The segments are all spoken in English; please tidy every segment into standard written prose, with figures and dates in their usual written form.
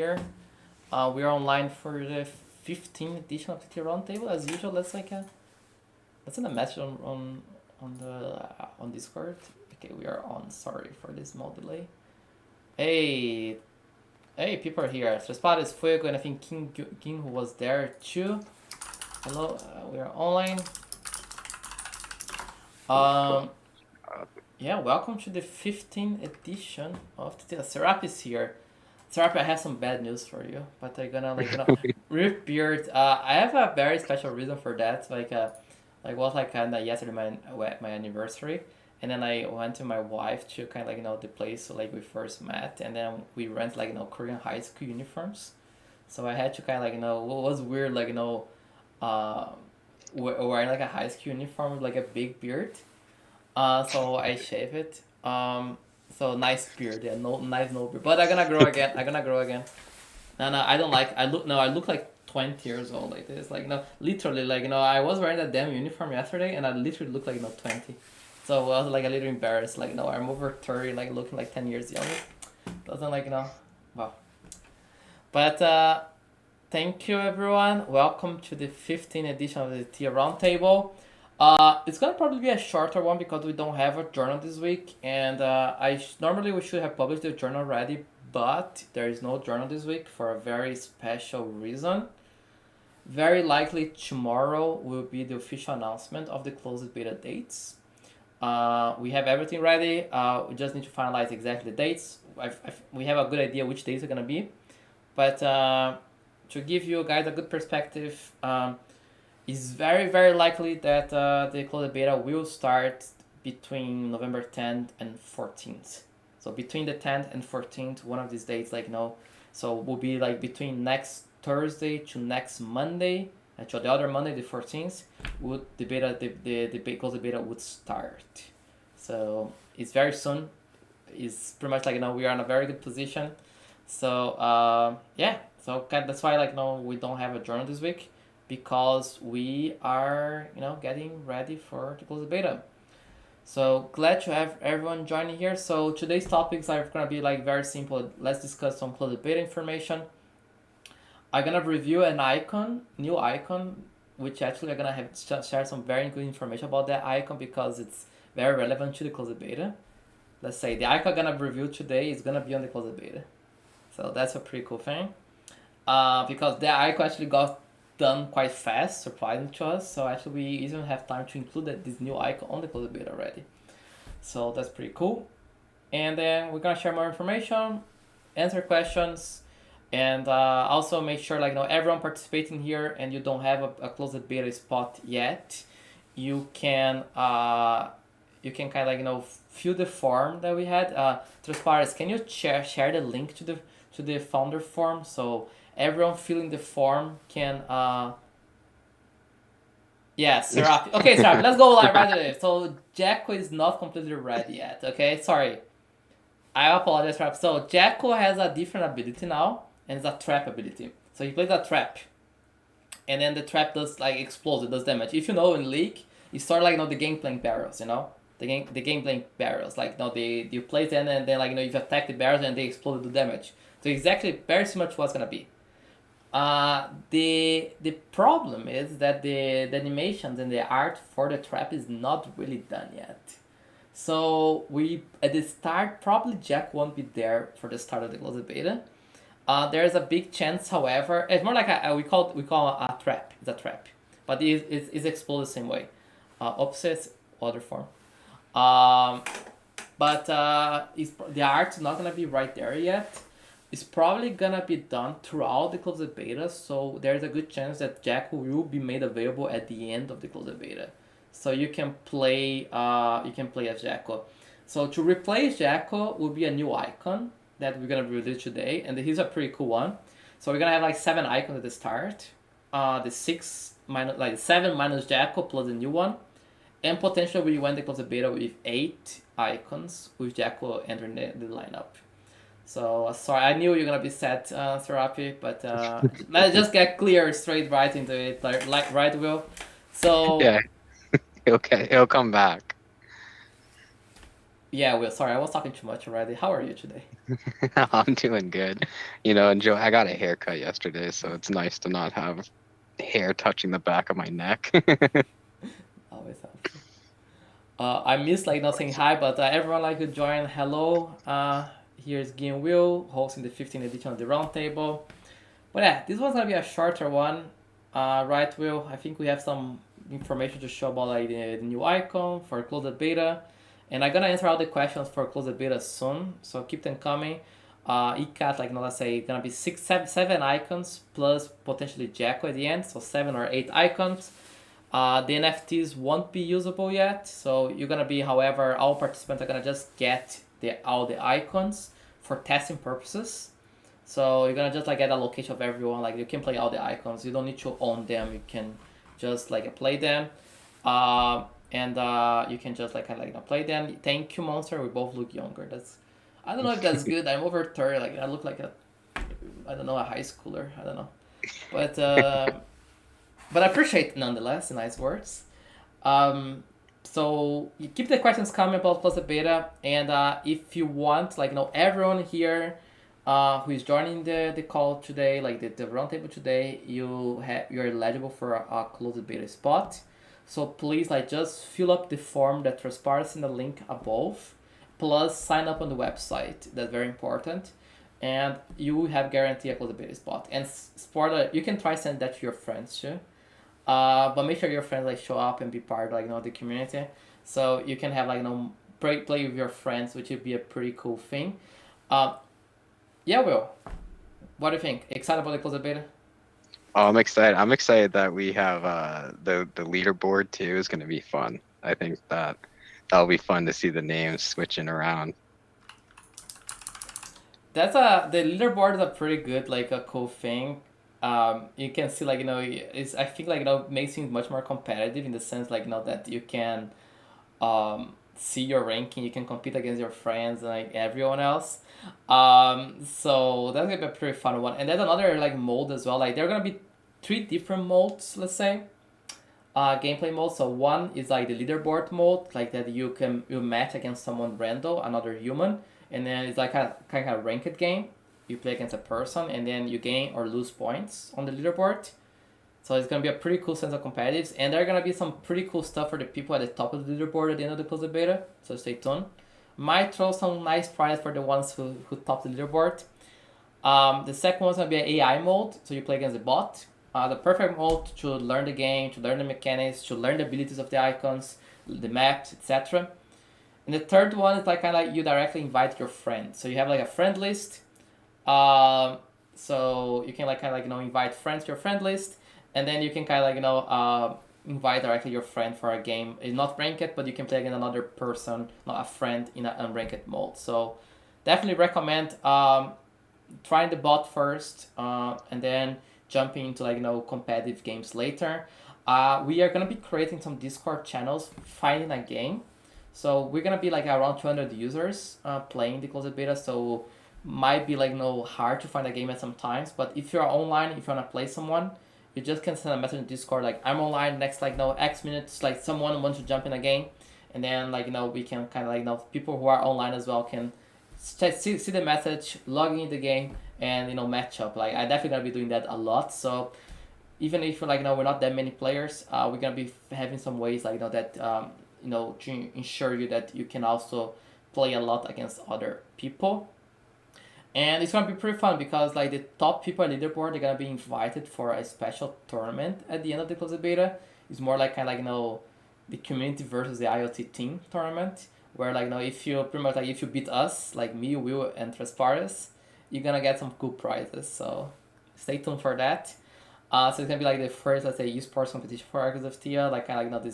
here. We are online for the 15th edition of the Theia Roundtable. As usual, let's send a message on Discord. Okay, we are on. Sorry for this small delay. Hey, people are here. Spot is Fuego, and I think King who was there too. Hello, we are online. Yeah, welcome to the 15th edition of the Theia. Serapis here. Serapis, I have some bad news for you, but I'm gonna rip beard. I have a very special reason for that. Yesterday my anniversary, and then I went to my wife to the place we first met, and then we rent Korean high school uniforms. So I had to what was weird wearing a high school uniform with a big beard. So I shave it. So nice beard, yeah, no beard. But I'm gonna grow again. No, I don't like. I look like 20 years old like this. Literally, I was wearing that damn uniform yesterday, and I literally look like 20. So I was a little embarrassed. I'm over 30, looking 10 years younger. Doesn't wow. But thank you everyone. Welcome to the 15th edition of the Theia Roundtable. It's gonna probably be a shorter one because we don't have a journal this week, and normally we should have published the journal already, but there is no journal this week for a very special reason. Very likely tomorrow will be the official announcement of the closed beta dates. We have everything ready. We just need to finalize exactly the dates. We have a good idea which dates are gonna be, but to give you guys a good perspective. It's very likely that the closed beta will start between November 10th and 14th. So between the 10th and 14th, one of these dates, so will be between next Thursday to next Monday, to the other Monday, the 14th, would the closed beta would start. So it's very soon. It's pretty much we are in a very good position. So yeah, so that's why we don't have a journal this week, because we are getting ready for the closed beta. So glad to have everyone joining here. So today's topics are gonna be very simple. Let's discuss some closed beta information. I'm gonna review new icon, which actually I'm gonna have share some very good information about that icon because it's very relevant to the closed beta. Let's say the icon I'm gonna review today is gonna be on the closed beta. So that's a pretty cool thing. Because the icon actually got done quite fast, surprising to us. So actually we even have time to include this new icon on the closed beta already. So that's pretty cool. And then we're gonna share more information, answer questions, and also make sure everyone participating here and you don't have a closed beta spot yet, you can fill the form that we had. Transparence, can you share the link to the founder form so everyone filling the form can yeah, Serapi. Okay, Serapi, let's go live right away. So Jacko is not completely ready yet, okay? Sorry. I apologize, Serapi. So Jacko has a different ability now, and it's a trap ability. So he plays a trap. And then the trap does explodes, it does damage. If you know in League, it's sort of the game playing barrels, The game playing barrels. You place them and then you attack the barrels and they explode and do damage. So exactly very similar to what's gonna be. The problem is that the animations and the art for the trap is not really done yet. So we at the start probably Jack won't be there for the start of the closed beta. There's a big chance, however, it's more like we call a trap. It's a trap, but it's exploded the same way. Opposite other form. But the art's not gonna be right there yet. It's probably gonna be done throughout the closed beta, so there's a good chance that Jacko will be made available at the end of the closed beta. So you can play as Jacko. So to replace Jacko will be a new icon that we're gonna release today, and here's a pretty cool one. So we're gonna have 7 icons at the start. The 7 minus Jacko plus a new one, and potentially we went the closed beta with 8 icons with Jacko entering the lineup. So sorry, I knew you're gonna be sad, Serapi, but let's just get clear, straight right into it, right, Will. So Yeah, okay, he'll come back. Yeah, Will. Sorry, I was talking too much already. How are you today? I'm doing good. Enjoy. I got a haircut yesterday, so it's nice to not have hair touching the back of my neck. Always helpful. I missed like not saying hi, but everyone like to join. Hello. Here's Gui and Will hosting the 15th edition of the Roundtable. But yeah, this was gonna be a shorter one, right, Will? I think we have some information to show about like the new icon for closed beta, and I'm gonna answer all the questions for closed beta soon. So keep them coming. It got like let's say gonna be seven icons plus potentially Jacko at the end, so 7 or 8 icons. The NFTs won't be usable yet, so you're gonna be, however, all participants are gonna just get all the icons for testing purposes. So you're gonna just like get a location of everyone. Like you can play all the icons. You don't need to own them. You can just like play them, and you can just like kind of like play them. Thank you, Monster. We both look younger. That's I don't know if that's good. I'm over 30. Like I look like a I don't know a high schooler. I don't know, but I appreciate nonetheless the nice words. Um, so you keep the questions coming about Plus the Beta, and if you want, like everyone here, who is joining the call today, like the roundtable today, you're eligible for a closed beta spot. So please, like, just fill up the form that transpires in the link above, plus sign up on the website. That's very important, and you have guaranteed a closed beta spot. And for you can try send that to your friends too. But make sure your friends like show up and be part of like the community, so you can have like play with your friends, which would be a pretty cool thing. Uh, yeah, Will, what do you think? Excited about the closed beta? Oh, I'm excited. I'm excited that we have the leaderboard too is going to be fun. I think that'll be fun to see the names switching around. That's the leaderboard is a pretty good like a cool thing. You can see like it's I think like makes things much more competitive in the sense like that you can see your ranking, you can compete against your friends and like everyone else. So that's gonna be a pretty fun one. And there's another like mode as well. Like there are gonna be 3 different modes, let's say. Gameplay mode. So one is like the leaderboard mode, like that you match against someone random, another human, and then it's like a kind of ranked game. You play against a person, and then you gain or lose points on the leaderboard. So it's gonna be a pretty cool sense of competitives, and there are gonna be some pretty cool stuff for the people at the top of the leaderboard at the end of the closed beta. So stay tuned. Might throw some nice prize for the ones who top the leaderboard. The second one's gonna be an AI mode, so you play against a bot. The perfect mode to learn the game, to learn the mechanics, to learn the abilities of the icons, the maps, etc. And the third one is like kind of like you directly invite your friend. So you have like a friend list. Um, so you can like kind of like invite friends to your friend list, and then you can kind of like invite directly your friend for a game. It's not ranked, but you can play against another person, not a friend, in an unranked mode. So definitely recommend trying the bot first, and then jumping into like competitive games later. We are gonna be creating some Discord channels, finding a game. So we're gonna be like around 200 users playing the closed beta. So might be like hard to find a game at some times. But if you're online, if you wanna play someone, you just can send a message in Discord like I'm online next like X minutes. Like someone wants to jump in a game, and then like we can kind of like people who are online as well can see the message, log in the game, and match up. Like I definitely gonna be doing that a lot. So even if like we're not that many players, we're gonna be having some ways like that to ensure you that you can also play a lot against other people. And it's gonna be pretty fun because like the top people at leaderboard they're gonna be invited for a special tournament at the end of the closed beta. It's more like kind of like the community versus the IoT team tournament where like if you pretty much like if you beat us like me, Will, and Tresparis, you're gonna get some cool prizes. So stay tuned for that. So it's gonna be like the first let's say esports competition for Icons of Theia, like kind of like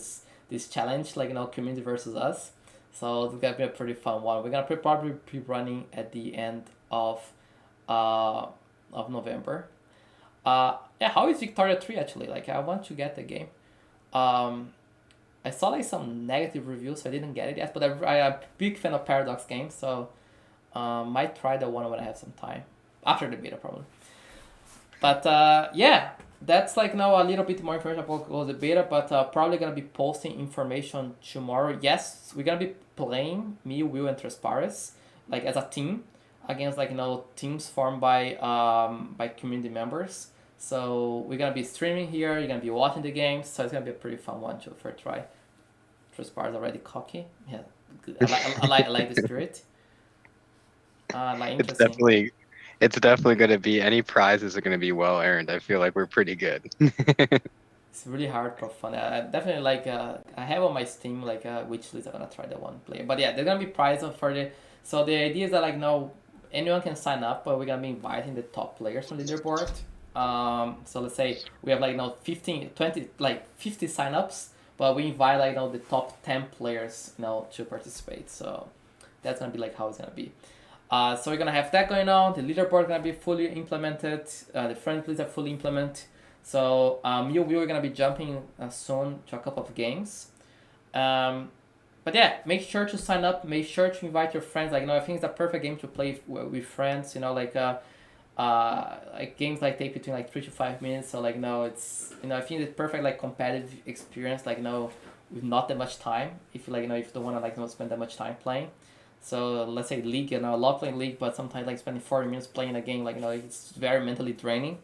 this challenge like community versus us. So it's gonna be a pretty fun one. We're gonna probably be running at the end of uh November. Yeah, how is Victoria 3 actually? Like I want to get the game. Um I saw like some negative reviews, so I didn't get it yet. But I'm a big fan of Paradox games, so might try the one when I have some time after the beta, probably. But yeah, that's like now a little bit more information about the beta. But probably gonna be posting information tomorrow. Yes, we're gonna be playing me, Will, and Tresparis like as a team against like teams formed by community members. So we're gonna be streaming here. You're gonna be watching the games. So it's gonna be a pretty fun one to for try. Tresparis already cocky. Yeah, good. I like the spirit. Like It's interesting. definitely it's definitely going to be any prizes are going to be well earned. I feel like we're pretty good. It's really hardcore fun. I definitely like. I have on my Steam like which list I'm gonna try that one player. But yeah, there's gonna be prizes for the. So the idea is that like no, anyone can sign up, but we're gonna be inviting the top players from the leaderboard. So let's say we have like 15, 20, like 50 signups, but we invite like the top 10 players to participate. So that's gonna be like how it's gonna be. So we're gonna have that going on. The leaderboard gonna be fully implemented. The friendlies are fully implemented. So we were gonna be jumping soon to a couple of games. But yeah, make sure to sign up. Make sure to invite your friends. Like I think it's a perfect game to play with friends. Like games like take between like 3 to 5 minutes. So like it's I think it's perfect like competitive experience. Like with not that much time. If you if you don't wanna like not spend that much time playing. So let's say League, I love playing League, but sometimes like spending 40 minutes playing a game, like it's very mentally draining.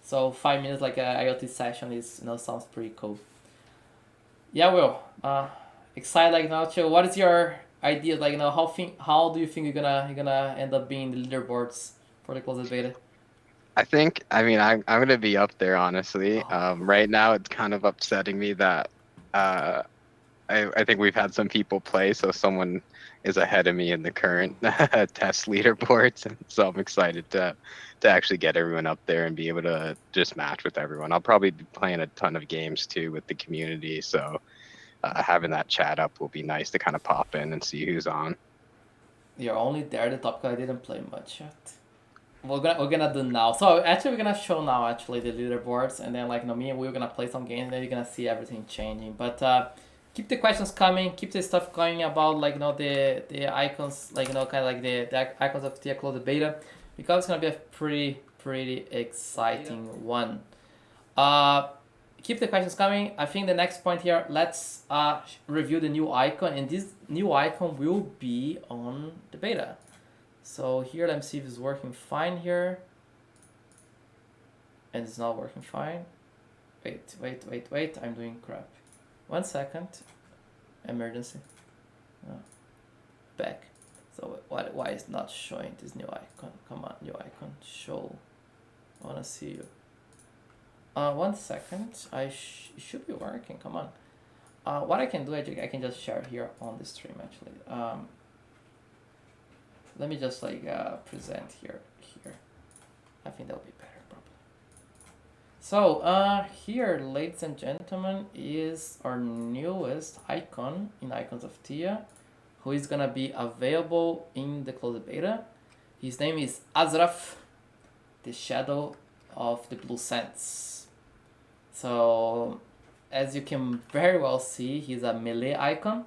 So 5 minutes like a IoT session is sounds pretty cool. Yeah, Will. Excited like now. Chill. What is your idea? Like how do you think you're gonna end up being the leaderboards for the closed beta? I mean, I'm going to be up there, honestly. Oh, Right now, it's kind of upsetting me that uh, I think we've had some people play, so someone is ahead of me in the current test leaderboards. So I'm excited to actually get everyone up there and be able to just match with everyone. I'll probably be playing a ton of games too with the community, so having that chat up will be nice to kind of pop in and see who's on. you're only there the top guy didn't play much yet. We're gonna do now. So actually, we're gonna show now actually the leaderboards, and then like me and we're gonna play some games, and then you're gonna see everything changing. But keep the questions coming. Keep the stuff going about like the icons, like kind of like the icons of Theia closed beta, because it's gonna be a pretty exciting one. Uh, keep the questions coming. I think the next point here, let's review the new icon, and this new icon will be on the beta. So here, let me see if it's working fine here. And it's not working fine. Wait. I'm doing crap. 1 second. Emergency. Oh. Back. So why is not showing this new icon? Come on, new icon. Show. I wanna see you. 1 second. It should be working. Come on. What I can do, I can just share here on the stream actually. Let me just present here. I think that'll be better probably. So here, ladies and gentlemen, is our newest icon in Icons of Theia, who is gonna be available in the closed beta. His name is Azraf, the Shadow of the Blue Sands. So as you can very well see, he's a melee icon.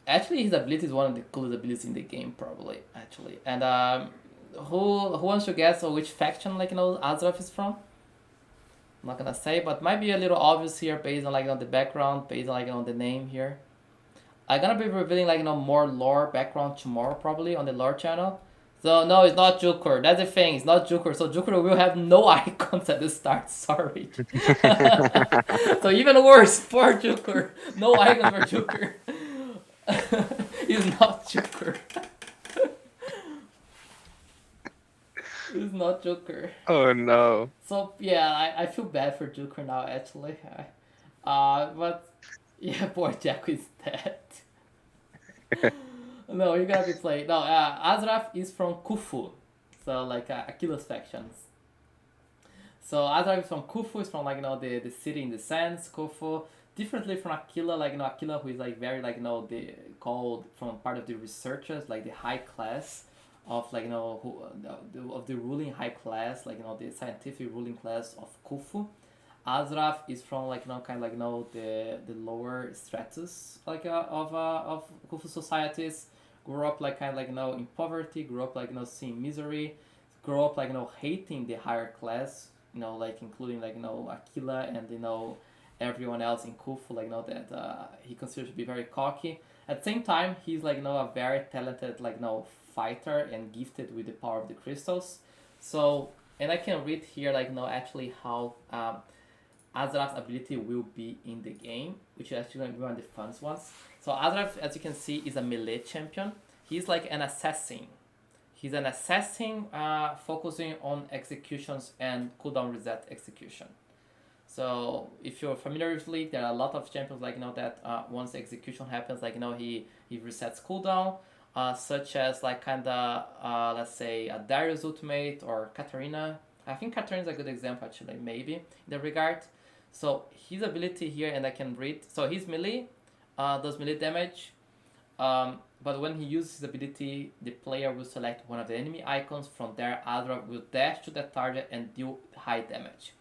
Actually, his ability is one of the coolest abilities in the game, probably. Actually, and who wants to guess which faction Azraf is from? I'm not gonna say, but might be a little obvious here based on the background, based on the name here. I'm gonna be revealing more lore background tomorrow, probably on the lore channel. So no, it's not Jukur. That's the thing. It's not Jukur. So Jukur will have no icons at the start. Sorry. So even worse for Jukur. No icons for Jukur. He's not Joker. He's not Joker. Oh no. So yeah, I feel bad for Joker now actually. But yeah, poor Jack is dead. No, you gotta be playing. No, Azraf is from Khufu, so Aquila's factions. So Azraf is from Khufu. Is from the city in the sands, Khufu. Differently from Aquila, Aquila who is very the called from part of the researchers, the high class of of the ruling high class, the scientific ruling class of Khufu. Azraf is from the lower stratus of Khufu societies. Grew up in poverty. Grew up seeing misery. Grew up hating the higher class. Including Aquila and everyone else in Khufu, like that he considers to be very cocky. At the same time, he's like a very talented fighter and gifted with the power of the crystals. So, and I can read here actually how Azraph's ability will be in the game, which is actually going to be one of the fun ones. So Azraph, as you can see, is a melee champion. He's like an assassin. He's an assassin focusing on executions and cooldown reset execution. So if you're familiar with League, there are a lot of champions that once the execution happens, he resets cooldown, such as let's say a Darius ultimate or Katarina. I think Katarina is a good example actually, maybe in that regard. So his ability here, and I can read. So his melee does melee damage, but when he uses his ability, the player will select one of the enemy icons. From there, Azra will dash to that target and deal high damage.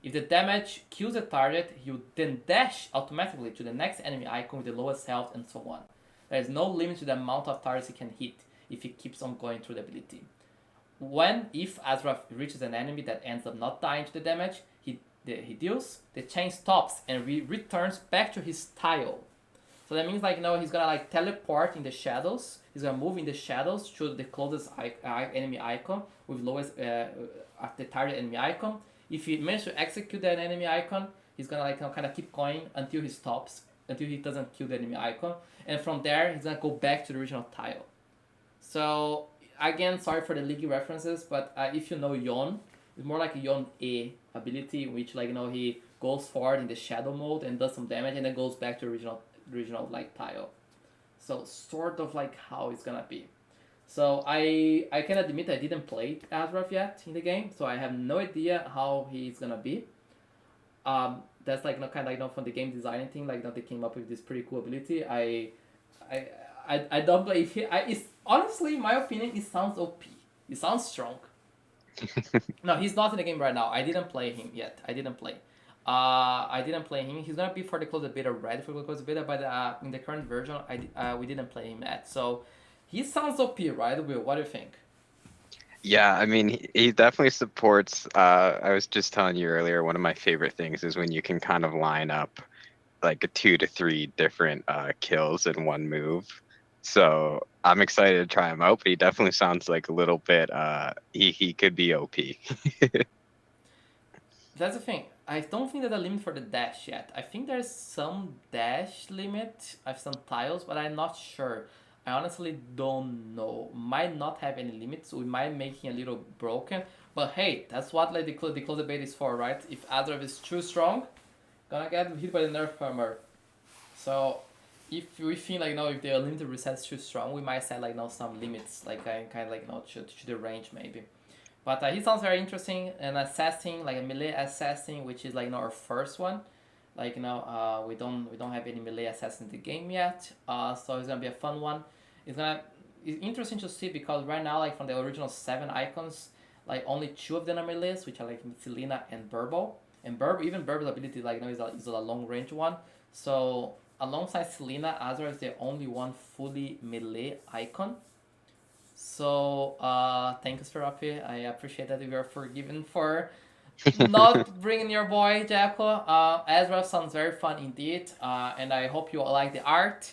If the damage kills the target, he will then dash automatically to the next enemy icon with the lowest health and so on. There is no limit to the amount of targets he can hit if he keeps on going through the ability. If Azra reaches an enemy that ends up not dying to the damage he deals, the chain stops and returns back to his tile. So that means he's gonna teleport in the shadows. He's gonna move in the shadows to the closest enemy icon with lowest the target enemy icon. If he manages to execute that enemy icon, he's gonna kind of keep going until he stops, until he doesn't kill the enemy icon, and from there he's gonna go back to the original tile. So again, sorry for the league references, but if you know Yon, it's more like a Yon A ability, in which he goes forward in the shadow mode and does some damage, and then goes back to original tile. So sort of how it's gonna be. So I can admit I didn't play Azrath yet in the game, so I have no idea how he's gonna be. That's kind of from the game designing thing, they came up with this pretty cool ability. I don't play it. It's honestly, in my opinion, it sounds OP. It sounds strong. No, he's not in the game right now. I didn't play him yet. I didn't play him. He's gonna be for the closed beta, ready for the closed beta, but in the current version, we didn't play him yet. So he sounds OP, right, Will? What do you think? Yeah, I mean, he definitely supports. I was just telling you earlier, one of my favorite things is when you can kind of line up like 2 to 3 different kills in one move. So I'm excited to try him out, but he definitely sounds like a little bit. He could be OP. That's the thing. I don't think there's a limit for the dash yet. I think there's some dash limit of some tiles, but I'm not sure. I honestly don't know. Might not have any limits. We might make him a little broken. But hey, that's what the close debate is for, right? If Azrath is too strong, gonna get hit by the nerf hammer. So if we think if the limited reset is too strong, we might set some limits, to the range maybe. But he sounds very interesting. An assassin, like a melee assassin, which is our first one. We don't have any melee assassin in the game yet. So it's gonna be a fun one. It's interesting to see because right now, from the original 7 icons, only 2 of them are melees, which are Selena and Burble. And even Burble's ability is a long range one. So alongside Selena, Azra is the only one fully melee icon. So thank you, Serapi. I appreciate that you are forgiven for not bringing your boy Jacko. Ezra sounds very fun indeed, and I hope you like the art.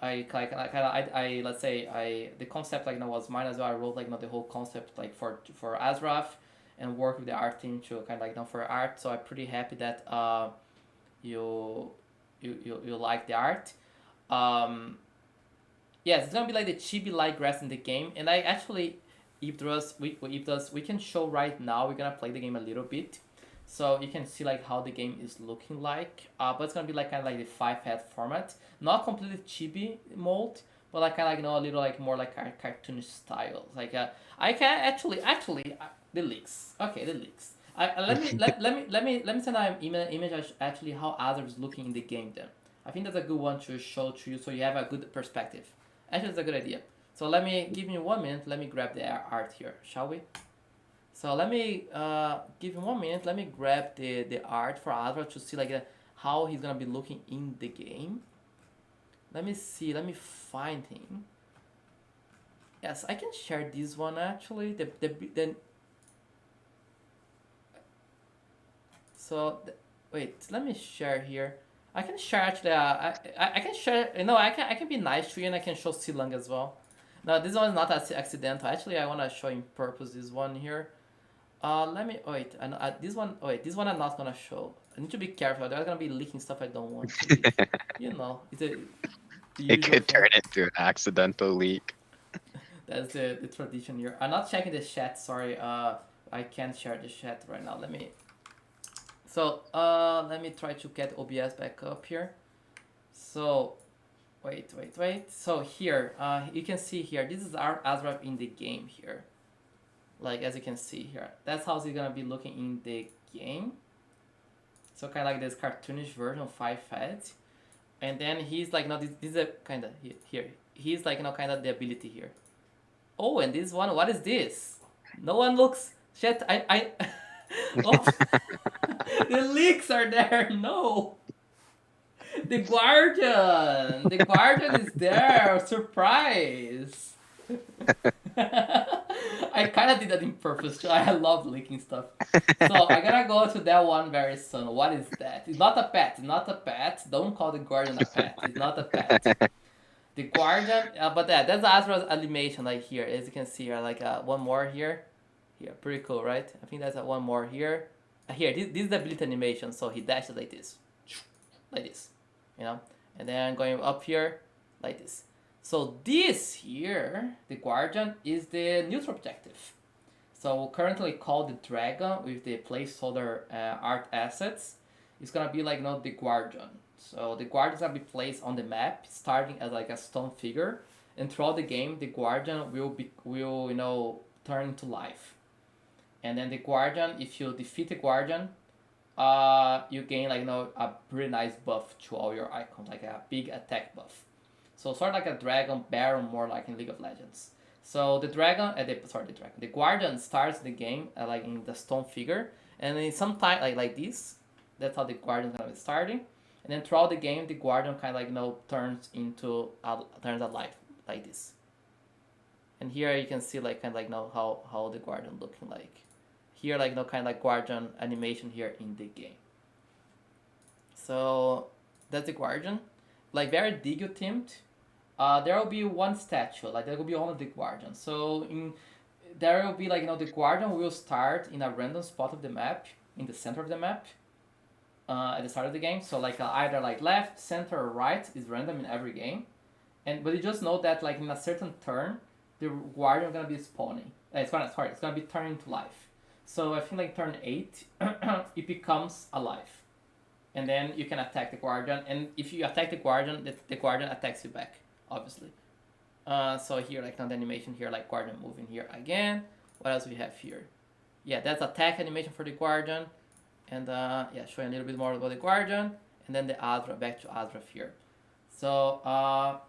Let's say the concept was mine as well. I wrote the whole concept for Azrath and work with the art team to for art. So I'm pretty happy that you like the art. Yes, it's gonna be the chibi-like grass in the game, and I actually, we can show right now. We're gonna play the game a little bit, so you can see how the game is looking like. But it's gonna be kind of the 5-head format, not completely chibi mold, but a little more cartoonish style. I can actually the leaks. Okay, the leaks. Let me send an image actually how Azar is looking in the game then. I think that's a good one to show to you so you have a good perspective. Actually, it's a good idea. So give me 1 minute. Let me grab the art here, shall we? So let me give him 1 minute. Let me grab the art for Azra to see how he's gonna be looking in the game. Let me see. Let me find him. Yes, I can share this one actually. So wait, let me share here. I can share actually. I can share. You know, I can be nice to you and I can show Silang as well. No, this one is not accidental. Actually, I wanna show in purpose this one here. Let me wait. This one. Oh, wait, this one I'm not gonna show. I need to be careful. There's gonna be leaking stuff I don't want to leak. You know, it's the It usual could thing. turn into an accidental leak. That's the tradition here. I'm not checking the chat. Sorry. I can't share the chat right now. Let me. So let me try to get OBS back up here. So wait. So here, you can see here. This is our Azraf in the game here. Like as you can see here, that's how he's gonna be looking in the game. So kind of like this cartoonish version of Five Feds, and then he's like, no, this is a kind of here. He's like, kind of the ability here. Oh, and this one, what is this? No one looks. Shit, I. Oh, the leaks are there. No. The Guardian is there. Surprise. I kind of did that in purpose too. I love leaking stuff. So I gotta go to that one very soon. What is that? It's not a pet. It's not a pet. Don't call the Guardian a pet. It's not a pet. The Guardian, but that's Azra's animation like here. As you can see here, like one more here. Here, pretty cool, right? I think that's one more here. Here, this is the ability animation. So he dashes like this, you know, and then going up here, like this. So this here, the Guardian, is the neutral objective. So currently called the Dragon with the placeholder art assets. It's gonna be like the Guardian. So the Guardian is gonna be placed on the map, starting as like a stone figure, and throughout the game, the Guardian will turn into life. And then the Guardian, if you defeat the Guardian, you gain like a pretty nice buff to all your icons, like a big attack buff. So sort of like a dragon baron, more like in League of Legends. So the dragon, the Guardian starts the game like in the stone figure, and in some time like this, that's how the Guardian's gonna be starting, and then throughout the game, the Guardian kind of like turns alive like this. And here you can see like kind of like how the Guardian looking like. Here like kind of like Guardian animation here in the game. So that's the Guardian, like very Digio themed. There will be one statue, like there will be only the Guardian. So there will be like the Guardian will start in a random spot of the map, in the center of the map, at the start of the game. So like either like left, center, or right is random in every game, but you just know that like in a certain turn, the Guardian is gonna be spawning. It's gonna be turning to life. So I think like turn 8, it becomes alive. And then you can attack the Guardian, and if you attack the Guardian, the Guardian attacks you back, obviously. So here, like on the animation here, like Guardian moving here again. What else we have here? Yeah, that's attack animation for the Guardian, and yeah, showing a little bit more about the Guardian, and then the Azra, back to Azra here. So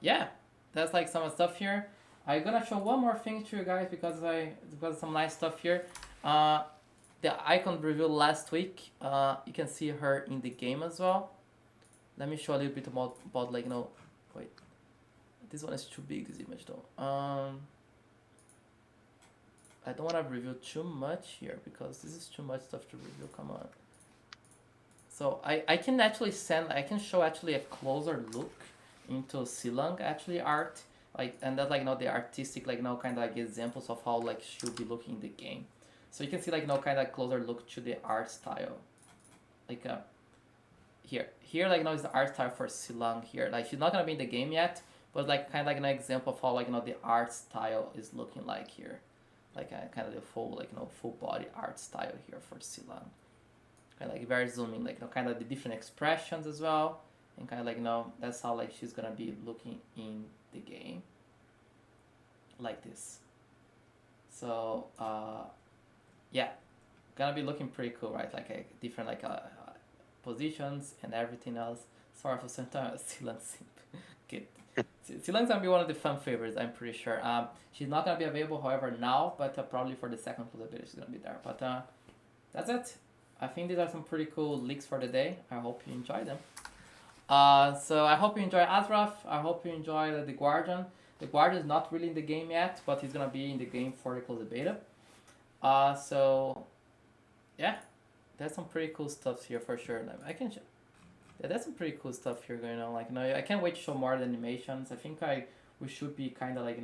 yeah, that's like some stuff here. I'm gonna show one more thing to you guys because some nice stuff here. The icon review last week, you can see her in the game as well. Let me show a little bit about like wait, this one is too big, this image though. I don't want to review too much here because this is too much stuff to review. Come on. So I can show actually a closer look into Silang actually art, like, and that's like the artistic kind of like examples of how like she'll be looking in the game. So you can see like kind of closer look to the art style, like here like is the art style for Silang here. Like she's not gonna be in the game yet, but like kind of like an example of how like the art style is looking like here, like kind of the full full body art style here for Silang. Kind of like very zooming, like kind of the different expressions as well, and kind of like that's how like she's gonna be looking in the game, like this. So yeah, gonna be looking pretty cool, right? Like different positions and everything else. Sorry for some time, Silang simp. Good. Silang's gonna be one of the fan favorites, I'm pretty sure. She's not gonna be available, however, now, but probably for the second playability she's gonna be there. But that's it. I think these are some pretty cool leaks for the day. I hope you enjoy them. So I hope you enjoy Azraf. I hope you enjoy the Guardian. The Guardian is not really in the game yet, but he's gonna be in the game for the closed beta. So yeah, there's some pretty cool stuff here for sure. Like, I can yeah, there's some pretty cool stuff here going on. Like, I can't wait to show more of the animations. I think we should be kind of like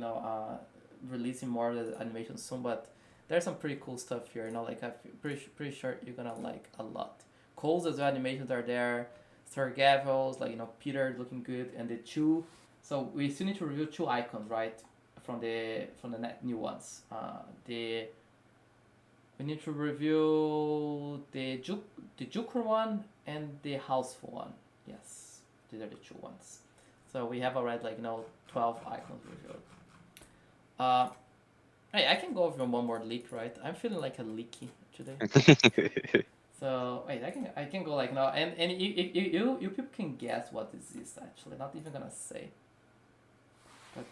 releasing more of the animations soon. But there's some pretty cool stuff here. Like I'm pretty sure you're gonna like a lot. Cole's as well animations are there. Sir Gavel's like Peter looking good and the two. So we still need to review two icons, right? From the new ones. The we need to review the Juker one and the Houseful one. Yes, these are the two ones. So we have already 12 icons reviewed. Uh, hey, I can go over one more leak, right? I'm feeling like a leaky today. So wait, I can go now, and you people can guess what this is actually. Not even gonna say, but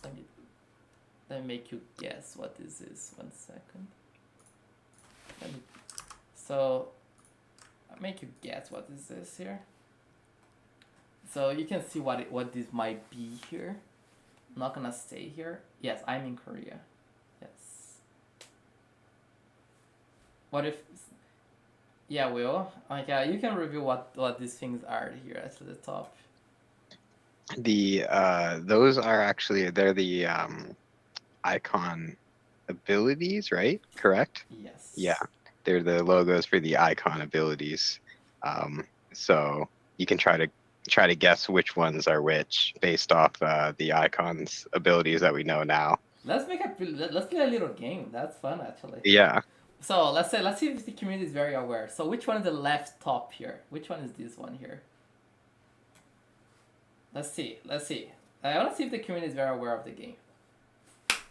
let me make you guess what this is. 1 second. So I'll make you guess what this is here. So you can see what this might be here. I'm not gonna stay here. Yes, I'm in Korea. Yes. What if? Yeah, Will. Yeah, you can review what these things are here at the top. Those are actually they're the icon abilities, right? Correct? Yes. Yeah, they're the logos for the icon abilities. So you can try to guess which ones are which based off the icons abilities that we know now. Let's play a little game. That's fun actually. Yeah. So let's see if the community is very aware. So which one is the left top here? Which one is this one here? Let's see. I want to see if the community is very aware of the game.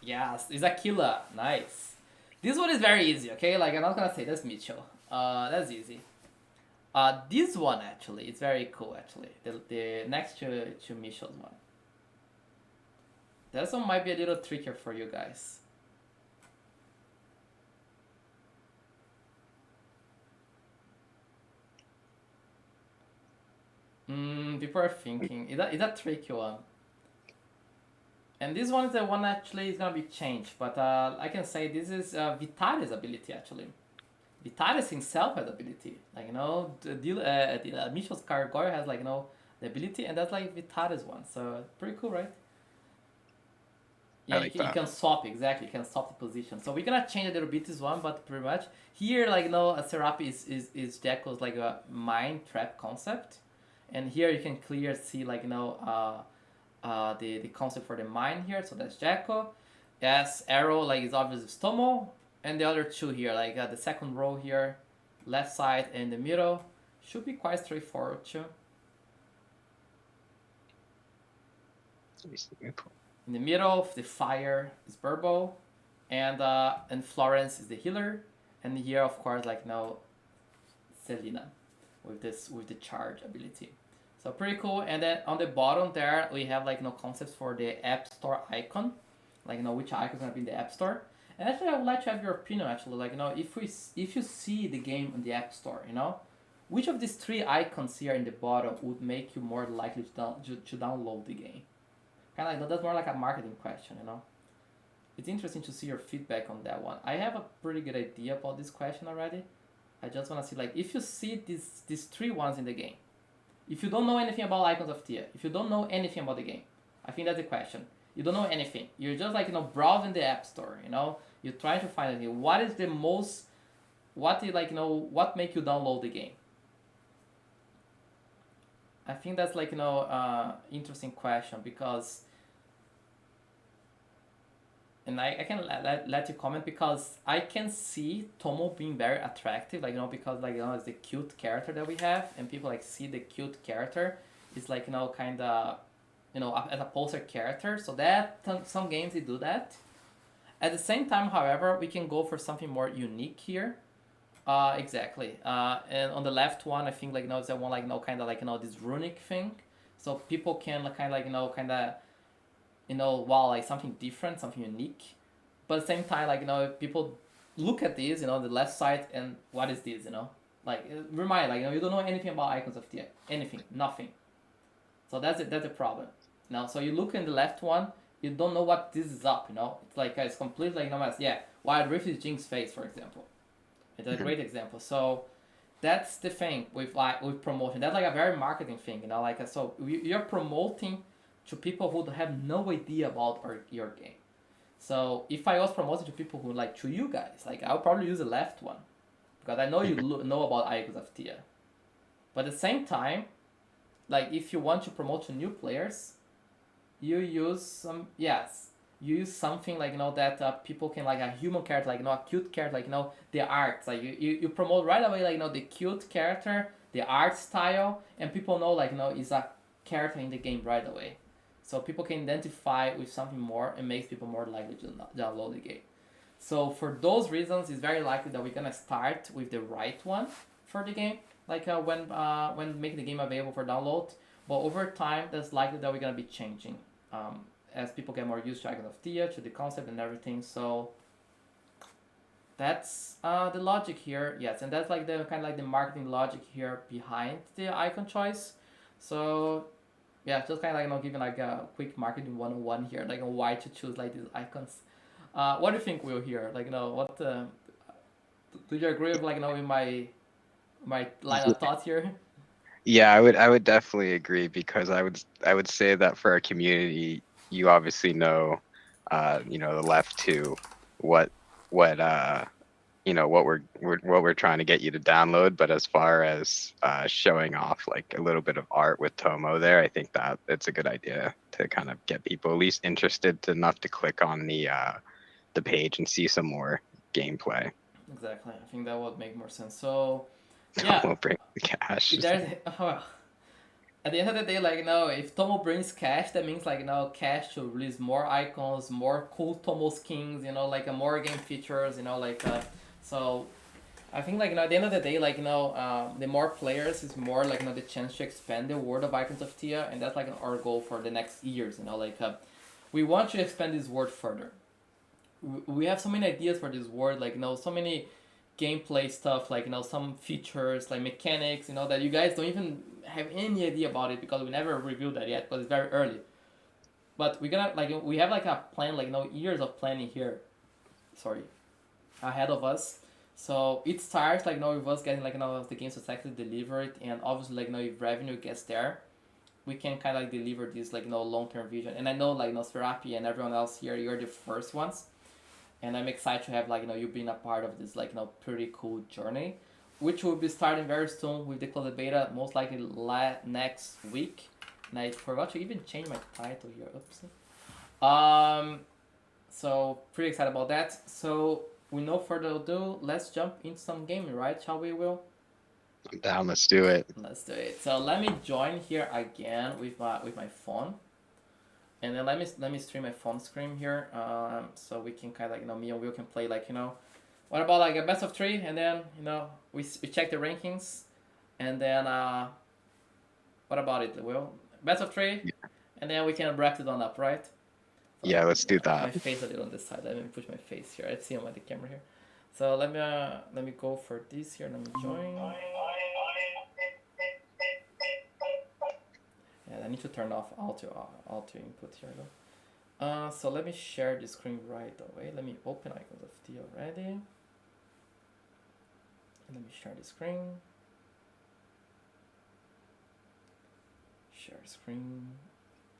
Yes, it's Aquila. Nice. This one is very easy, okay? Like, I'm not gonna say that's Mitchell. That's easy. This one actually, it's very cool actually. The next to Mitchell's one. That one might be a little trickier for you guys. People are thinking, is that tricky one? And this one is the one actually is gonna be changed, but I can say this is Vitalis' ability actually. Vitalis himself has ability, Mitchell's Gargoyle has the ability, and that's like Vitalis one, so pretty cool, right? Yeah, like you can swap exactly. You can swap the position. So we're gonna change a little bit this one, but pretty much here, a Serapi is Jacko's like a mind trap concept, and here you can clearly see the concept for the mine here. So that's Jacko. Yes, arrow is obviously Stomo, and the other two here the second row here, left side and the middle should be quite straightforward too. In the middle of the fire is Burbo, and Florence is the healer, and here of course Selena with the charge ability. So pretty cool. And then on the bottom there we have concepts for the App Store icon, which icon is gonna be in the App Store. And actually I would like to have your opinion actually, if you see the game in the App Store, which of these three icons here in the bottom would make you more likely to download the game? Kind of that's more like a marketing question, It's interesting to see your feedback on that one. I have a pretty good idea about this question already. I just want to see if you see these three ones in the game. If you don't know anything about Icons of Theia, if you don't know anything about the game, I think that's the question. You don't know anything. You're just browsing the App Store, You're trying to find anything. What is the most, what make you download the game? I think that's interesting question because, and I can let you comment because I can see Tomo being very attractive, because it's the cute character that we have, and people see the cute character. It's kind of, as a poster character. So that some games they do that. At the same time, however, we can go for something more unique here. Exactly. And on the left one, I think it's that one kind of this runic thing, so people can wow, something different, something unique. But at the same time, people look at this, the left side, and what is this, remind, you don't know anything about Icons of Theia, anything, nothing. So that's the problem. So you look in the left one, you don't know what this is up, It's it's completely Wild Rift is Jinx's face, for example. It's a great example. So that's the thing with promotion. That's like a very marketing thing, you know. Like so, you're promoting to people who have no idea about your game. So if I was promoting to people who like to you guys, like I'll probably use the left one because I know you know about Icons of Theia. But at the same time, like if you want to promote to new players, you use some yes, you use something like that people can like a human character, like a cute character, like the art, like you promote right away, like the cute character, the art style, and people know like is a character in the game right away, so people can identify with something more and makes people more likely to download the game. So for those reasons, it's very likely that we're gonna start with the right one for the game, like when making the game available for download. But over time, that's likely that we're gonna be changing as people get more used to Icons of Theia, to the concept and everything. So that's the logic here, yes, and that's like the kind of like the marketing logic here behind the icon choice. So yeah, just kind of like giving like a quick marketing 101 here, like on why to choose like these icons. What do you think, Will? Here, like what do you agree with like with my line of thought here? Yeah, I would definitely agree because I would say that for our community, you obviously know, the left to what what what we're trying to get you to download. But as far as showing off like a little bit of art with Tomo there, I think that it's a good idea to kind of get people at least interested enough to click on the page and see some more gameplay. Exactly, I think that would make more sense. So yeah, We'll bring the cash. if there's well, at the end of the day, like if Tomo brings cash, that means like cash to release more icons, more cool Tomo skins, like more game features, like so. I think like at the end of the day, like the more players is more like the chance to expand the world of Icons of Tia, and that's like our goal for the next years. Like we want to expand this world further. We have so many ideas for this world, like so many gameplay stuff, like some features, like mechanics, that you guys don't even have any idea about it because we never reviewed that yet because it's very early. But we're gonna like we have like a plan, like years of planning here. Sorry, ahead of us. So it starts like with us getting like the games successfully delivered, and obviously like if revenue gets there, we can kind of like deliver this like long term vision. And I know like Serapi and everyone else here, you're the first ones, and I'm excited to have like you being a part of this like pretty cool journey, which will be starting very soon with the closed beta, most likely next week. And I forgot to even change my title here. Oops. So pretty excited about that. So with no further ado, let's jump into some gaming, right? Shall we, Will? I'm down. Let's do it. Let's do it. So let me join here again with my phone, and then let me stream my phone screen here. So we can kind of like me and Will can play like what about like a best of three, and then we check the rankings, and then what about it, Will? Best of three, and then we can wrap it on up, right? So Yeah, let's do my that. face a little on this side. Let me push my face here. I see him on the camera here. So let me go for this here. Let me join. Yeah, I need to turn off auto input here though. So let me share the screen right away. Let me open Icons of Theia already. And let me share the screen. Share screen.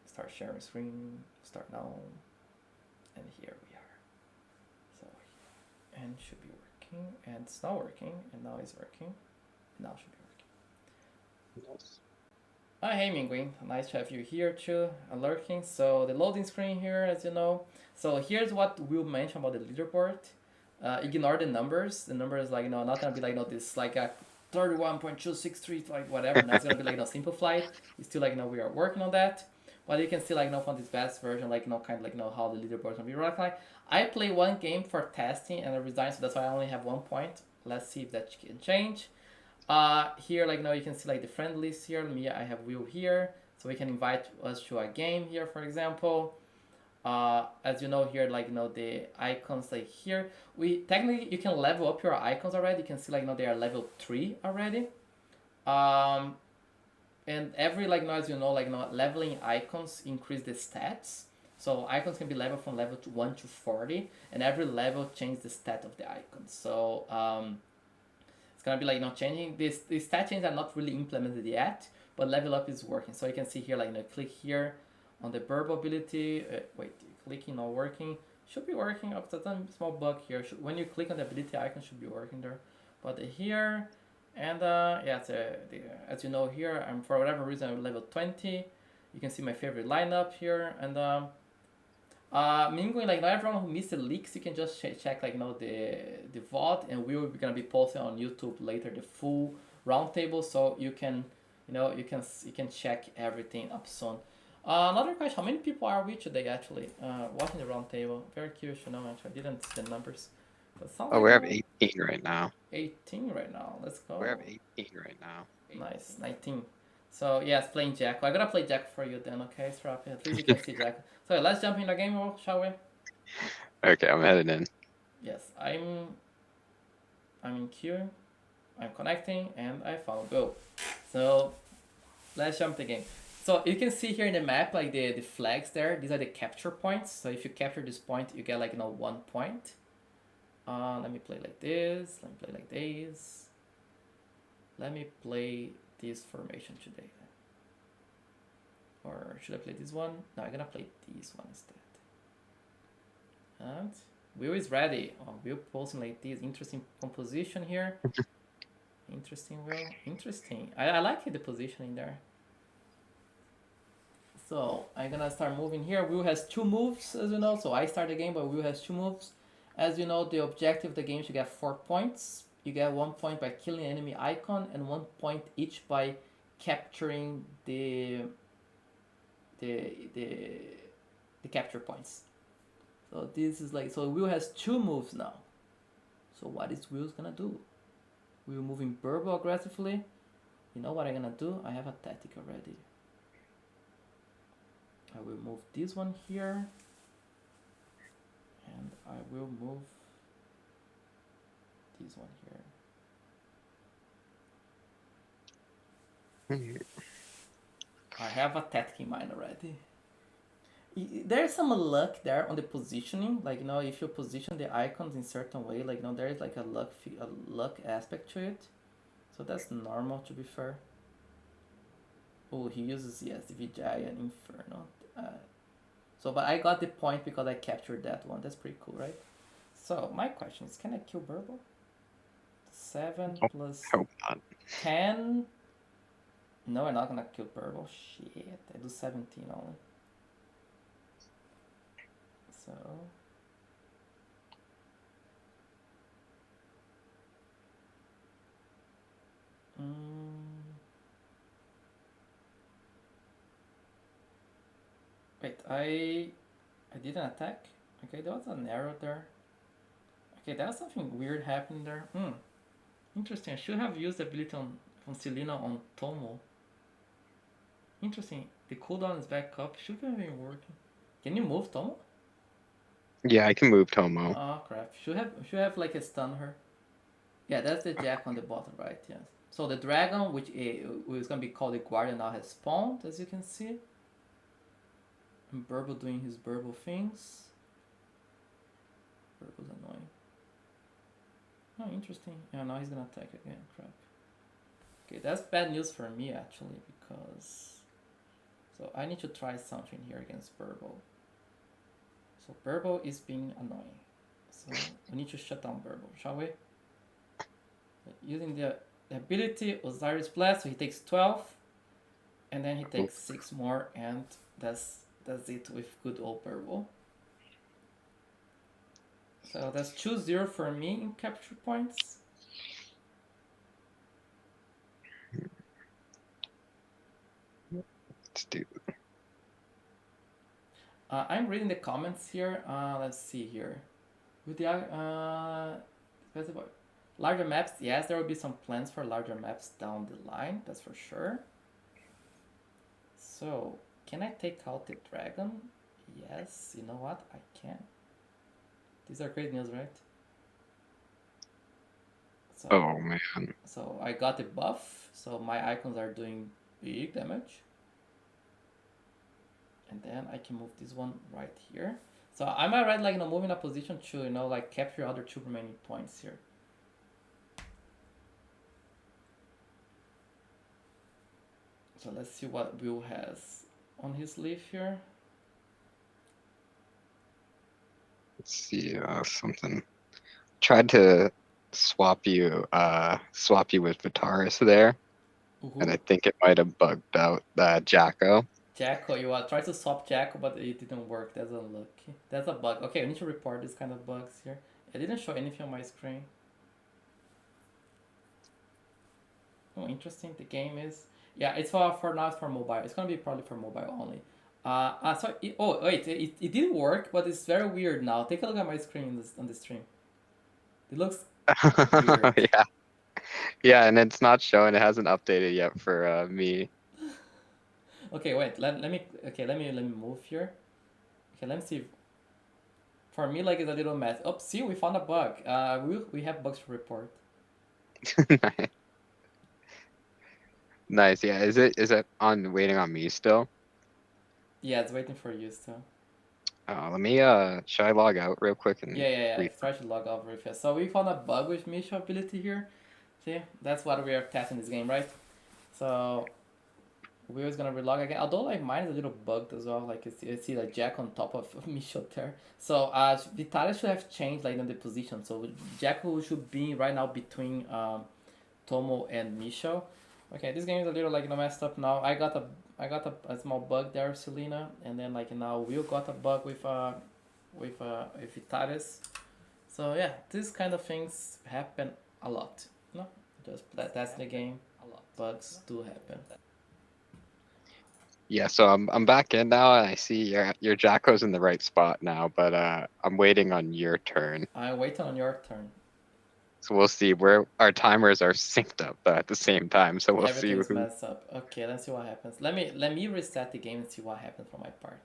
Start sharing screen. Start now. And here we are. So, and should be working. And it's not working. And now it's working. Now it should be working. Yes. Hi, hey Mingwing. Nice to have you here too, lurking. So the loading screen here, as you know. So here's what we'll mention about the leaderboard. Ignore the numbers. The numbers like not gonna be like this like a 31.263 like whatever. That's gonna be like simplified. It's still like we are working on that. But you can see like from this best version like kind of like how the leaderboard gonna be like. I play one game for testing and I resigned, so that's why I only have 1 point. Let's see if that can change. Here like you can see like the friend list here. Me, I have Will here, so we can invite us to a game here, for example. As you know here, like the icons like here. We technically you can level up your icons already. You can see like they are level 3 already. And every like as you know like leveling icons increase the stats. So icons can be leveled from level 1 to 40, and every level changes the stat of the icons. So gonna be like changing this. The stat changes are not really implemented yet, but level up is working. So you can see here like click here on the burb ability. Wait, clicking not working. Should be working. After some small bug here. When you click on the ability icon, should be working there. But here, and yeah, as you know here, I'm for whatever reason I'm level 20. You can see my favorite lineup here, and Mingling, like not everyone who missed the leaks, you can just check like the VOD, and we will be gonna be posting on YouTube later the full roundtable, so you can you can check everything up soon. Another question: how many people are we today actually watching the roundtable? Very curious to know. Actually, I didn't see the numbers. But sounds Oh, like we have 18 right now. 18 right now. Let's go. We have 18 right now. Nice, 19. So yes, playing Jack. I'm gonna play Jack for you then, okay, Strappy? At least you can see Jack. So let's jump in the game, shall we? Okay, I'm heading in. Yes, I'm in queue. I'm connecting and I found go. So let's jump the game. So you can see here in the map like the flags there. These are the capture points. So if you capture this point, you get like 1 point. Let me play like this. Let me play like this. Let me play this formation today. Or should I play this one? No, I'm gonna play this one instead. And Will is ready. Oh, Will posing like this. Interesting composition here. Interesting, Will. Interesting. I like the positioning there. So I'm gonna start moving here. Will has 2 moves, as you know. So I start the game, but Will has 2 moves. As you know, the objective of the game is to get 4 points. You get 1 point by killing an enemy icon, and 1 point each by capturing the capture points. So this is like, so Will has 2 moves now. So what is Will's gonna do? Will moving Burble aggressively. You know what I'm gonna do? I have a tactic already. I will move this one here. And I will move this one here. I have a tactic in mind already. There's some luck there on the positioning, like if you position the icons in certain way, like there is like a luck aspect to it, so that's normal to be fair. Oh, he uses the Vijaya and Inferno. So, but I got the point because I captured that one. That's pretty cool, right? So my question is, can I kill Burble? 7 plus 10. No, I'm not gonna kill Burble. Shit, I do 17 only. So wait, I didn't attack. Okay, there was an arrow there. Okay, there was something weird happening there. Interesting. I should have used the ability on Selena on Tomo. Interesting. The cooldown is back up. Should have been working. Can you move Tomo? Yeah, I can move Tomo. Oh crap! Should have like a stun her. Yeah, that's the Jack on the bottom right. Yes. So the dragon, which is gonna be called the Guardian, now has spawned, as you can see. And Burble doing his Burble things. Burble's annoying. Oh, interesting. Yeah, now he's gonna attack again. Crap. Okay, that's bad news for me actually, because so I need to try something here against Burble. So Burble is being annoying. So we need to shut down Burble, shall we? Using the ability Osiris Blast, so he takes 12, and then he takes 6 more, and that's it with good old Burble. So that's 2-0 for me in capture points. Let's do. I'm reading the comments here. Let's see here. With the larger maps, yes, there will be some plans for larger maps down the line. That's for sure. So, can I take out the dragon? Yes. You know what? I can. These are great news, right? So, oh man. So I got the buff. So my icons are doing big damage. And then I can move this one right here. So I might right like moving a position to like capture other 2 remaining points here. So let's see what Will has on his leaf here. Let's see, something. Tried to swap you with Vitaris there, and I Woohoo. think it might have bugged out Jacko. Jacko, you try to swap Jacko, but it didn't work. That's unlucky. That's a bug. Okay, I need to report this kind of bugs here. It didn't show anything on my screen. Oh, interesting. The game is it's for now. It's for mobile. It's gonna be probably for mobile only. Oh wait, it did work, but it's very weird now. Take a look at my screen on the stream. It looks weird. Yeah, yeah, and it's not showing. It hasn't updated yet for me. Okay, wait. Let me move here. Okay, let me see. For me, like it's a little mess. Oh, see, we found a bug. We have bugs to report. Nice. Yeah. Is it on waiting on me still? Yeah, it's waiting for you still. Let me should I log out real quick and Yeah. Try to log off real fast. So we found a bug with Misha ability here. See, that's what we are testing this game, right? So we're just gonna relog again. Although like mine is a little bugged as well. Like you see like Jack on top of Misha there. So Vitalis should have changed like in the position. So Jack should be right now between Tomo and Misha. Okay, this game is a little like messed up now. I got a small bug there, Selena, and then like now Will got a bug with Vitalis. So yeah, these kind of things happen a lot. No, just that's the game. Bugs do happen. Yeah, so I'm back in now, and I see your Jacko's in the right spot now, but I'm waiting on your turn. I'm waiting on your turn. So we'll see where our timers are synced up at the same time. So we'll see Everything's who. messed up. Okay, let's see what happens. Let me reset the game and see what happens from my part.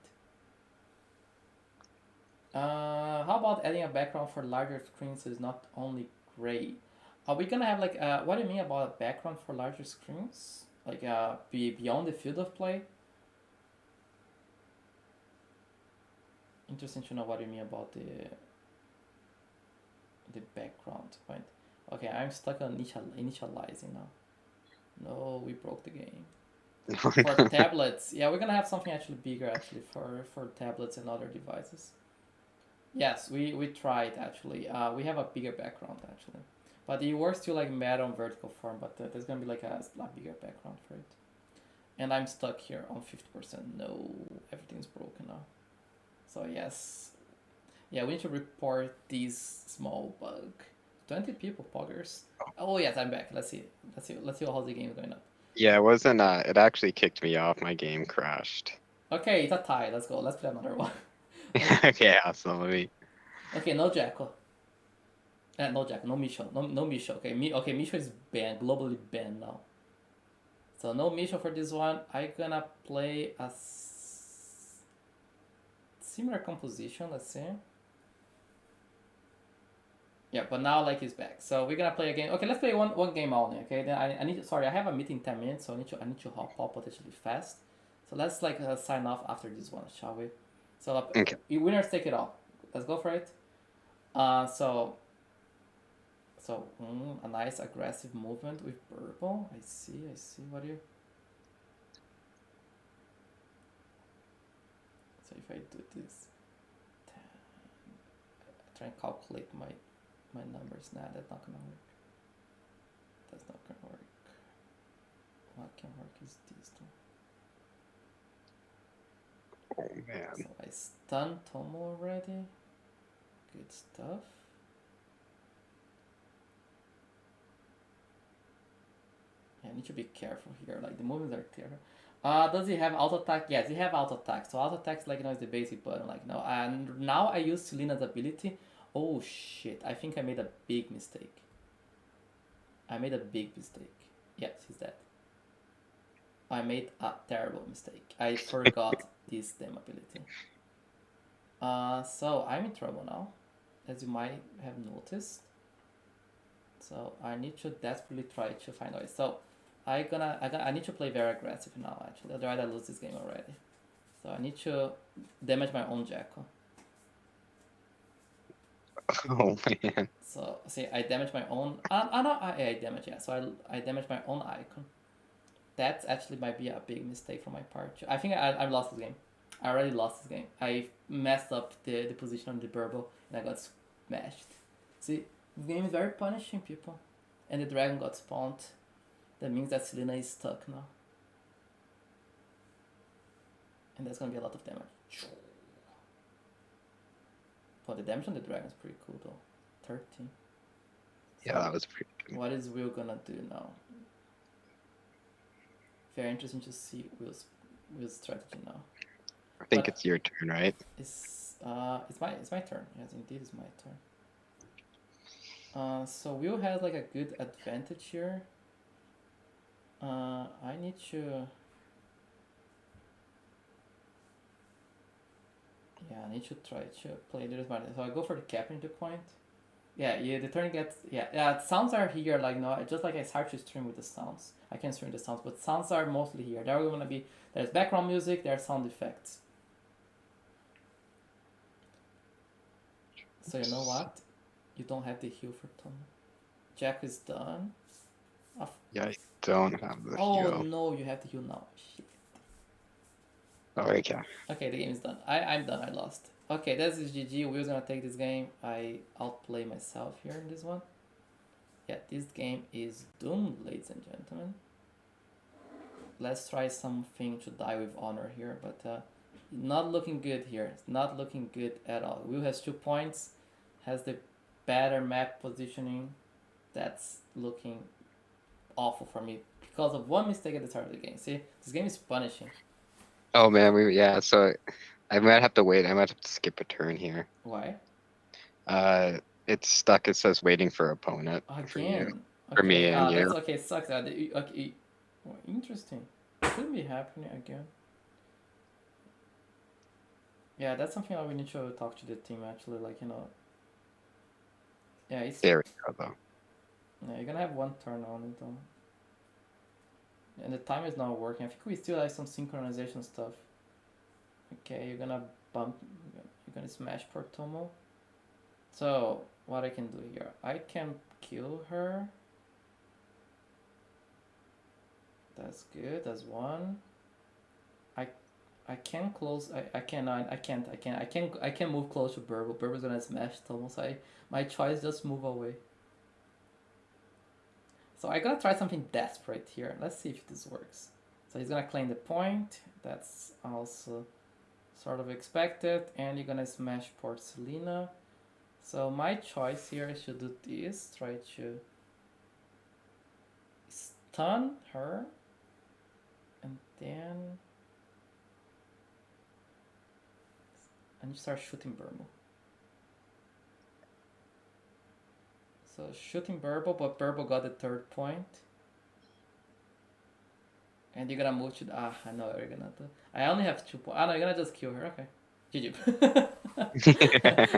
How about adding a background for larger screens is not only great. Are we gonna have like what do you mean about a background for larger screens? Like be beyond the field of play? Interesting to know what you mean about the background point. Okay, I'm stuck on initializing now. No, we broke the game. For tablets, yeah, we're gonna have something actually bigger actually for tablets and other devices. Yes, we tried actually. We have a bigger background actually, but it works still like matte on vertical form. But there's gonna be like a bigger background for it. And I'm stuck here on 50%. No, everything's broken now. So yes, yeah, we need to report this small bug. 20 people, poggers. Oh yes, I'm back. Let's see how the game is going up. Yeah, it wasn't. It actually kicked me off. My game crashed. Okay, it's a tie. Let's go. Let's play another one. Okay, awesome. Let me. Okay, no Jacko. No Jacko, no Misha. No Misha. Okay, Misha is banned, globally banned now. So no Misha for this one. I'm gonna play a similar composition. Let's see. Yeah, but now like he's back. So we're gonna play a game. Okay, let's play one game only. Okay, then I need. Sorry, I have a meeting in 10 minutes, so I need to hop off potentially fast. So let's like sign off after this one, shall we? So Okay. winners take it all. Let's go for it. So a nice aggressive movement with purple. I see. What you. So if I do this, 10, try and calculate my numbers. Nah, that's not gonna work. That's not gonna work. What can work is this though. Oh man. So I stunned Tomo already. Good stuff. Yeah, I need to be careful here. Like the movements are terrible. Does he have auto attack? Yes, he have auto attack. So auto attack is like is the basic button. Like no, and now I use Selena's ability. Oh shit! I think I made a big mistake. Yes, he's dead. I made a terrible mistake. I forgot this damn ability. So I'm in trouble now, as you might have noticed. So I need to desperately try to find a way. So I need to play very aggressive now actually. Otherwise I lose this game already. So I need to damage my own Jacko. Oh man. So see, I damage my own. No, I damage, yeah. So I damage my own icon. That's actually might be a big mistake from my part. I think I lost this game. I already lost this game. I messed up the position on the burble and I got smashed. See, this game is very punishing, people. And the dragon got spawned. That means that Selena is stuck now. And that's gonna be a lot of damage. But the damage on the dragon is pretty cool though. 13. Yeah, that was pretty good. What is Will gonna do now? Very interesting to see Will's strategy now. I think it's your turn, right? It's my turn. Yes, indeed, it's my turn. So Will has like a good advantage here. I need to. Yeah, I need to try to play this smart. So I go for the capping the point. Yeah, the turn gets sounds are here like no, just like it's hard to stream with the sounds. I can stream the sounds, but sounds are mostly here. There are gonna be there's background music, there's sound effects. So you know what? You don't have the heal for Tom. Jack is done. Yeah, I don't have the Oh heal. no, you have the heal now. Shit. Oh, okay. Okay, the game is done. I'm done. I lost. Okay, that's GG. Will's gonna take this game. I outplay myself here in this one. Yeah, this game is doomed, ladies and gentlemen. Let's try something to die with honor here, but not looking good here. It's not looking good at all. Will has 2 points, has the better map positioning. That's looking awful for me because of one mistake at the start of the game. See, this game is punishing. Oh man, so I might have to wait. I might have to skip a turn here. Why? It's stuck. It says waiting for opponent for you, Again. for me Okay, and you. that's okay. It sucks. Okay, well, interesting. Shouldn't be happening again. Yeah, that's something that we need to talk to the team actually. Like yeah, it's There we go though. yeah, you're gonna have 1 turn on it though. And the time is not working. I think we still have some synchronization stuff. Okay, you're gonna smash Portomo. So what I can do here, I can kill her. That's good. That's 1. I can close. I cannot. I can't. I can move close to Burble. Burble's gonna smash Tomo. So my choice just move away. So I gotta try something desperate here. Let's see if this works. So he's gonna claim the point. That's also sort of expected. And you're gonna smash Port Selena. So my choice here is to do this. Try to stun her. And then and you start shooting Burble. So shooting Burble, but Burble got the 3rd point. And you're gonna move to I know what you're gonna do. I only have 2 points. No, you're gonna just kill her. Okay. GG.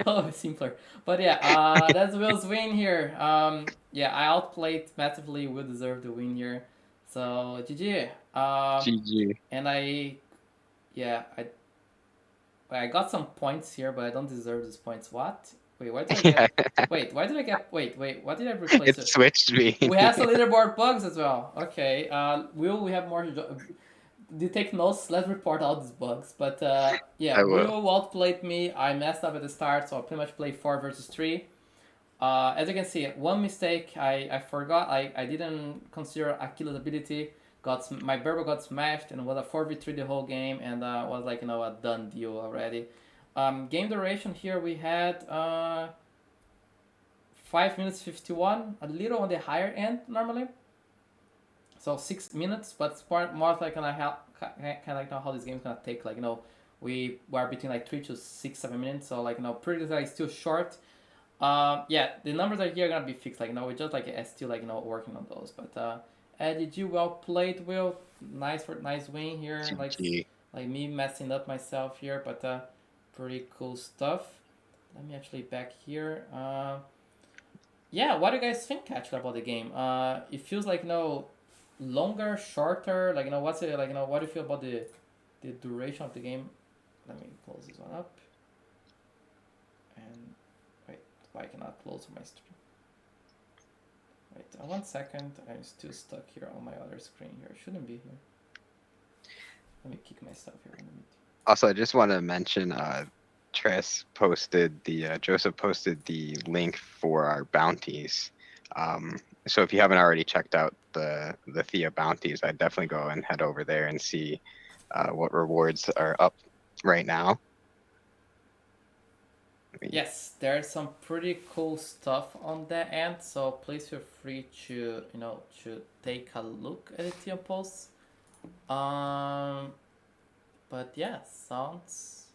Oh, simpler. But yeah, that's Will's win here. Yeah, I outplayed massively. Will deserve the win here. So GG. GG. And I got some points here, but I don't deserve these points. What? Wait, why did I get? Wait, why did I get? Wait, what did I replace It switched me. We have some leaderboard bugs as well. Okay. Will we have more? Do you take notes? Let's report out these bugs. But yeah, I will. Will outplayed me. I messed up at the start, so I pretty much played 4 versus 3. As you can see, 1 mistake. I forgot. I didn't consider Akila's ability. My Burble got smashed and was a 4v3 the whole game, and was like a done deal already. Game duration here we had 5 minutes 51, a little on the higher end normally. So 6 minutes, but it's more like kind of how this game's gonna take. Like we were between like 3 to 6, 7 minutes. So like pretty like still short. Yeah, the numbers are here gonna be fixed. Like we just like still like working on those. But did you well played, Will? Nice win here. GG. Like me messing up myself here, but pretty cool stuff. Let me actually back here. Yeah, what do you guys think actually about the game? It feels like longer, shorter. Like what's it like? What do you feel about the duration of the game? Let me close this one up. And wait, why I cannot close my stream? Wait. 1 second. I'm still stuck here on my other screen here. Shouldn't be here. Let me kick myself here in the meeting. Also, I just want to mention, Joseph posted the link for our bounties. So if you haven't already checked out the Theia bounties, I'd definitely go and head over there and see what rewards are up right now. Yes, there's some pretty cool stuff on that end, so please feel free to take a look at the Theia posts. But yeah, sounds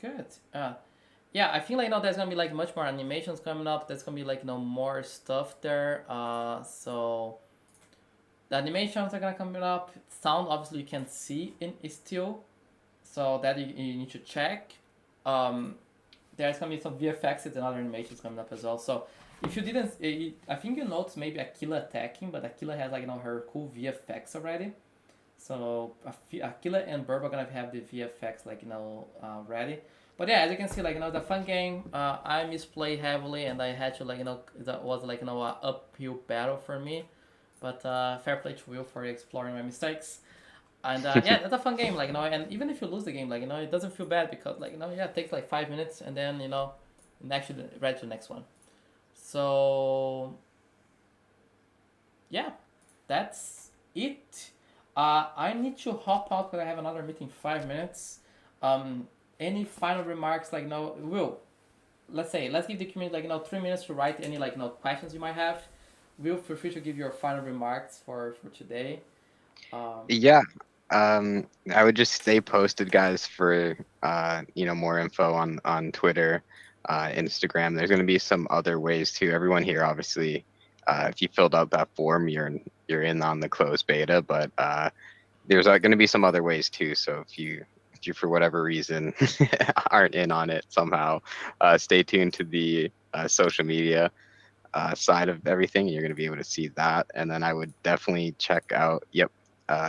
good. Yeah, I feel like there's gonna be like much more animations coming up. There's gonna be like more stuff there. So the animations are gonna come up. Sound obviously you can see in still, so that you need to check. There's gonna be some VFX and other animations coming up as well. So if you didn't, I think you noticed maybe Aquila attacking, but Aquila has like her cool VFX already. So Aquila and Burb are gonna have the VFX ready. But yeah, as you can see, the fun game. I misplayed heavily, and I had to that was a uphill battle for me. But fair play to Will for exploring my mistakes. And yeah, that's a fun game, and even if you lose the game, it doesn't feel bad because yeah, it takes like 5 minutes, and then actually right to the next one. So yeah, that's it. I need to hop out because I have another meeting in 5 minutes. Any final remarks? Will, let's give the community 3 minutes to write any questions you might have. Will, feel free to give your final remarks for today. Yeah. I would just stay posted, guys, for more info on Twitter, Instagram. There's going to be some other ways too. Everyone here, obviously, if you filled out that form, you're in on the closed beta. But there's going to be some other ways too. So if you for whatever reason aren't in on it somehow, stay tuned to the social media side of everything. You're going to be able to see that, and then I would definitely check out. Yep.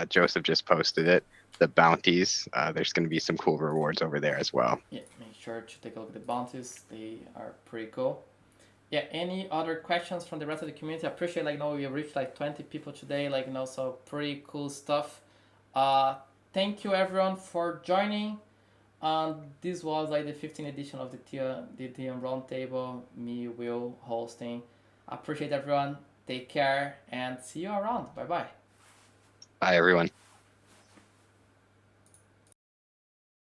Joseph just posted it. The bounties. There's going to be some cool rewards over there as well. Yeah, make sure to take a look at the bounties. They are pretty cool. Yeah, any other questions from the rest of the community? I appreciate we reached 20 people today. So pretty cool stuff. Thank you everyone for joining. This was the 15th edition of the Theia Roundtable. Me, Will, hosting. I appreciate everyone. Take care and see you around. Bye bye. Bye everyone.